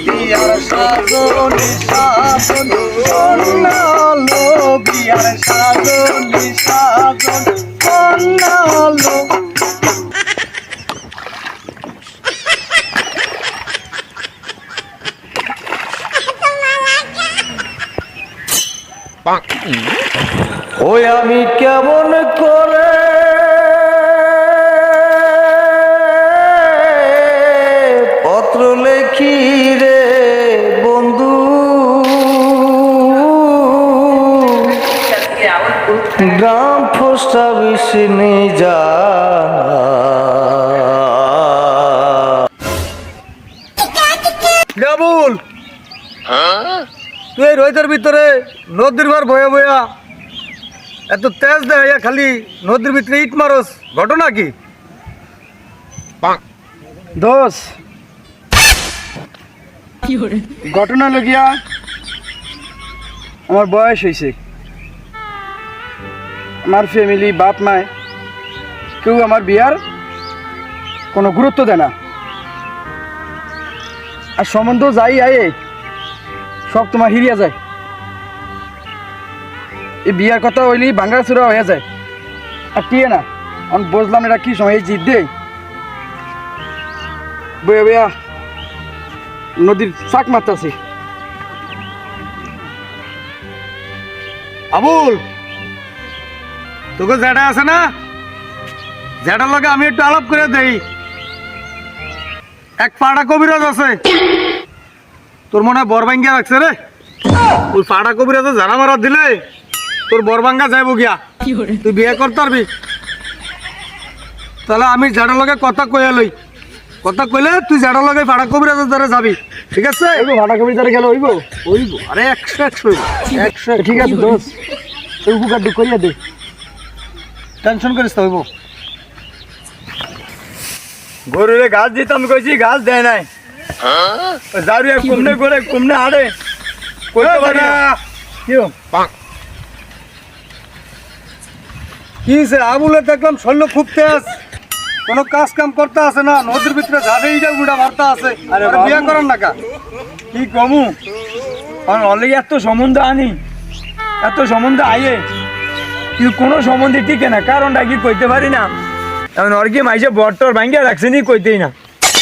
বিয়ার সাজনি সাজন কন্যালো বিয়ার সাজনি সাজন কন্যালো ওই আমি কেমন করে পত্র লেখি রে বন্ধু গ্রাম পোস্ট অফিসে নিয়ে যা গাবুল তুই রোহিতের ভিতরে নদীর বার বয়া বয়া এত তেজ দেয় খালি নদীর ভিতরে ইট মারস ঘটনা কি দোষ ঘটনা লগিয়া আমার বয়স হয়েছে আমার ফ্যামিলি বাপ মায় কেউ আমার বিয়ার কোনো গুরুত্ব দেয় না আর সম্বন্ধ যাই আয়ে সব তোমার হিরিয়া যায় এই বিয়ার কথা হইলেই ভাঙ্গা চূড়া হয়ে যায় আর টিয়ে না আমি বুঝলাম এটা কি সময় জিত দে বয়া বয়া নদীর চাক মারতেছি আবুল তোকে যেটা আছে না যেটার লগে আমি একটু আলাপ করে দেই এক পাড়া কবিরাজ আছে তোর মনে হয় বরবাঙ্গা রাখছে রে ওই পাড়া কবিরাজে জানা মারা দিলে তোর বরবাঙ্গা যাইব গিয়া তুই বিয়ে করতে পারবি তাহলে আমি যাটার লগে কথা কইয়া লই কথা কইলে তুই যাটার লগে পাড়া কবিরাজের দ্বারা যাবি ঠিক আছে পাড়া কবিরাজের গেলে হইব হইব আরে 100 ঠিক আছে দোষ তুই উপকার করিয়া দে টেনশন করিস তো হইব গরুরে ঘাস দিতাম কইছি ঘাস দেয় নাই যারু কুমনে করে কুমনে হাড়ে কইতে পারি না কি সে আবুলে দেখলাম শৈল খুব তেজ কোনো কাজ কাম করতে আছে না নদীর ভিতরে ঝাড়ে ইটা উড়া মারতে আছে আরে বিয়া করার নাকা কি কমু অলরেডি এত সম্বন্ধ আনি এত সম্বন্ধ আইয়ে কিন্তু কোনো সম্বন্ধে টিকে না কারণটা কি কইতে পারি না এখন ওর কি মাইসে বরটর ভাঙ্গিয়া রাখছে নি কইতেই না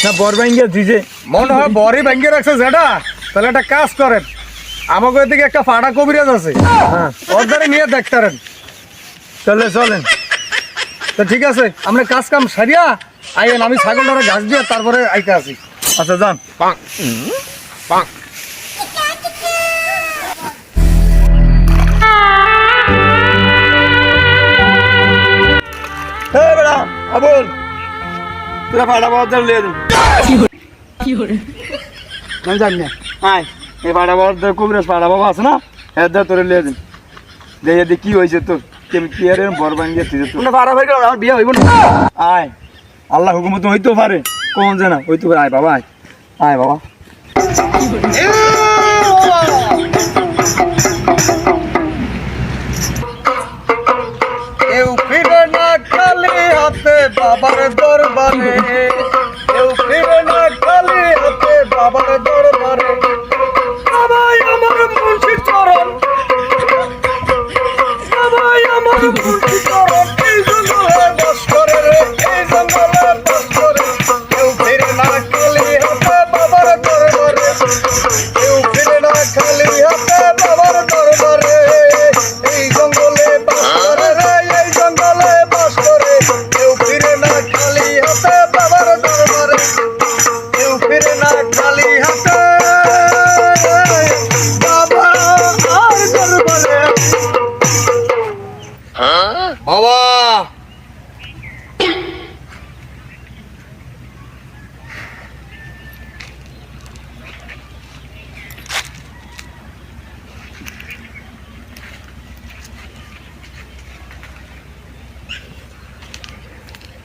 না বর ভাঙ্গিয়া দিছে মনে হয় বরই ভাঙ্গিয়া রাখছে যেটা তাহলে একটা কাজ করেন আমাকে থেকে একটা ফাড়া কবিরাজ আছে হ্যাঁ ওর দ্বারা নিয়ে দেখতারেন চলে চলেন তো ঠিক আছে আমরা কাজ কাম সারিয়া আইয়েন আমি ছাগলটারে ঘাস দিয়ে তারপরে আইতে আসি আচ্ছা যান বেড়া আবুল তোরা ফাড়া বাবার লিয়ে দিন আমি জানি না আয় এই ফাড়া বাবার কবিরাজ ফাড়া বাবা আছে না এর তোরে লিয়ে দিন দেখে কি হয়েছে তোর কি আর বর ভাঙ্গিয়ে তুই ফাড়া ভাই আমার বিয়ে হইব না আয় আল্লাহ হুকুমত হইতেও পারে কোন জানা হইতে পারে আয় বাবা আয় বাবা কেউ ফিরে না খালি হাতে বাবার দরবারে কেউ ফিরে না খালি হাতে বাবার দরবারে সবাই আমার মুন্সি চরণ সবাই আমার মুন্সি চরণ এই জঙ্গলে বাস করে রে এই জঙ্গলে বাস করে কেউ ফিরে না খালি হাতে বাবার দরবারে কেউ ফিরে না খালি হাতে বাবার দরবারে এই জঙ্গলে বাস করে রে এই জঙ্গলে বাস করে কেউ ফিরে না খালি হাতে বাবার দরবারে কেউ ফিরে না খালি হাতে বাবা আর দরবারে বাবা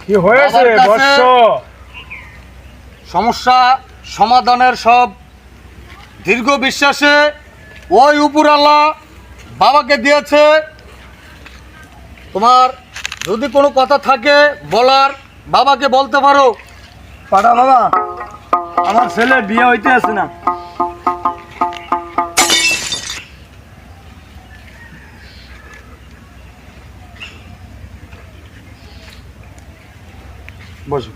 কি হয়েছে বর্ষ সমস্যা সমাধানের সব দীর্ঘ বিশ্বাসে ওই উপরাল্লাহ বাবাকে দিয়েছে তোমার যদি কোনো কথা থাকে বলার বাবাকে বলতে পারো পাড়া বাবা আমার ছেলে বিয়ে হইতে আছে না। বসো।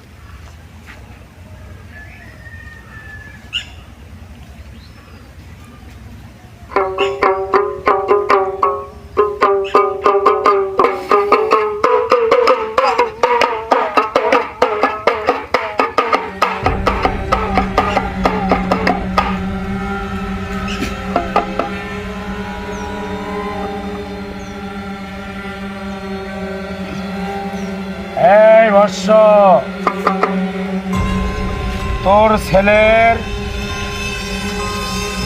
এই বর্ষ, তোর ছেলের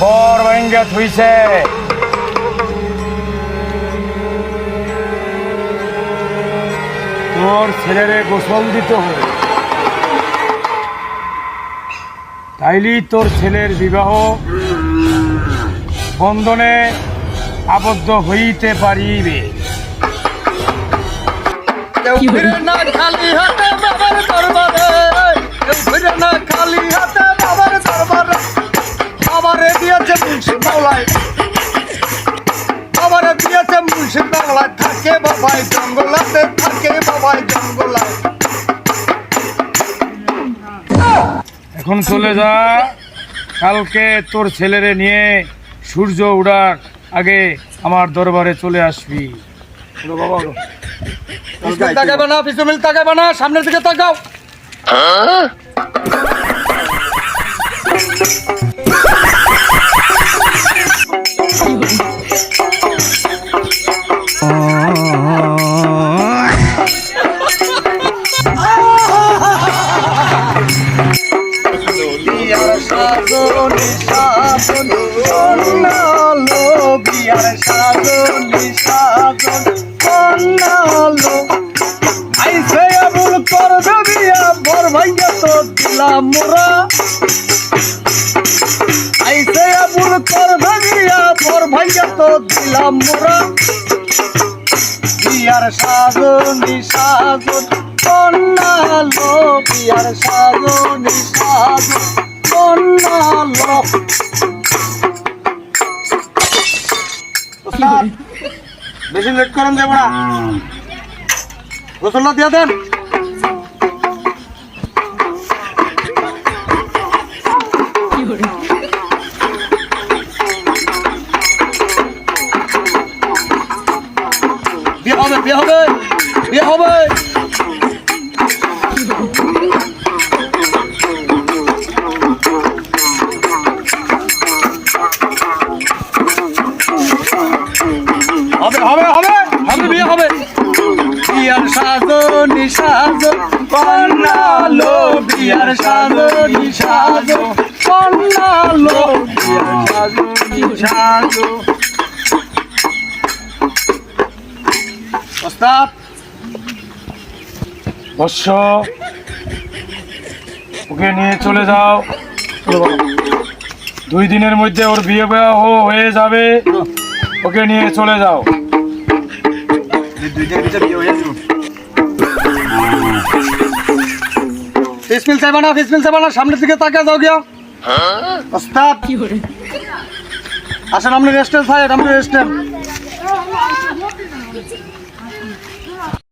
বর ভাঙ্গা থুইছে। তোর ছেলেরে গোসল দিতে হবে, তাইলে তোর ছেলের বিবাহ বন্ধনে আবদ্ধ হইতে পারিবে। না খালি হাতে বাবার দরবারে, না খালি হাতে বাবার দরবারে, বাবারে দিয়েছে মুর্শিদ বাংলায়, বাবারে দিয়েছে মুর্শিদ বাংলায়, থাকে বাবাই জঙ্গলাতে, থাকে বাবাই জঙ্গলায়। এখন চলে যা, কালকে তোর ছেলেরে নিয়ে সূর্য উঠার আগে আমার দরবারে চলে আসবি। বাবা তাকাবে না, পিছনে তাকাবে না, সামনের দিকে তাকাও। মোরা আইসে আবুল কর ভাঙিয়া পর ভাইয়া তো দিলাম মোরা। বিয়ার সাজনি সাজন কন্যালো, বিয়ার সাজনি সাজন কন্যালো। বেশি লেট করেন দেব না, গোসলটা দিয়ে দেন। বিয়ে হবে, বিয়ে হবে। হবে হবে হবে হবে, বিয়ে হবে। বিয়ার সাজনি সাজন কন্যালো, বিয়ার সাজনি সাজন কন্যালো, বিয়ার সাজনি সাজন। ওস্তাদ বর্ষ, ওকে নিয়ে চলে যাও। 2 দিনের মধ্যে ওর বিয়ে হয়ে যাবে, ওকে নিয়ে চলে যাও। 2 দিনের ভিতরে বিয়ে হয়ে যাবে। ফিসমিল চাইবা না, ফিসমিল চাইবা না, সামনের দিকে তাকিয়ে যাও গিয়া। ওস্তাদ আসেন, আপনি রেস্টেন্ট সাহেব, আপনি রেস্টেন্ট।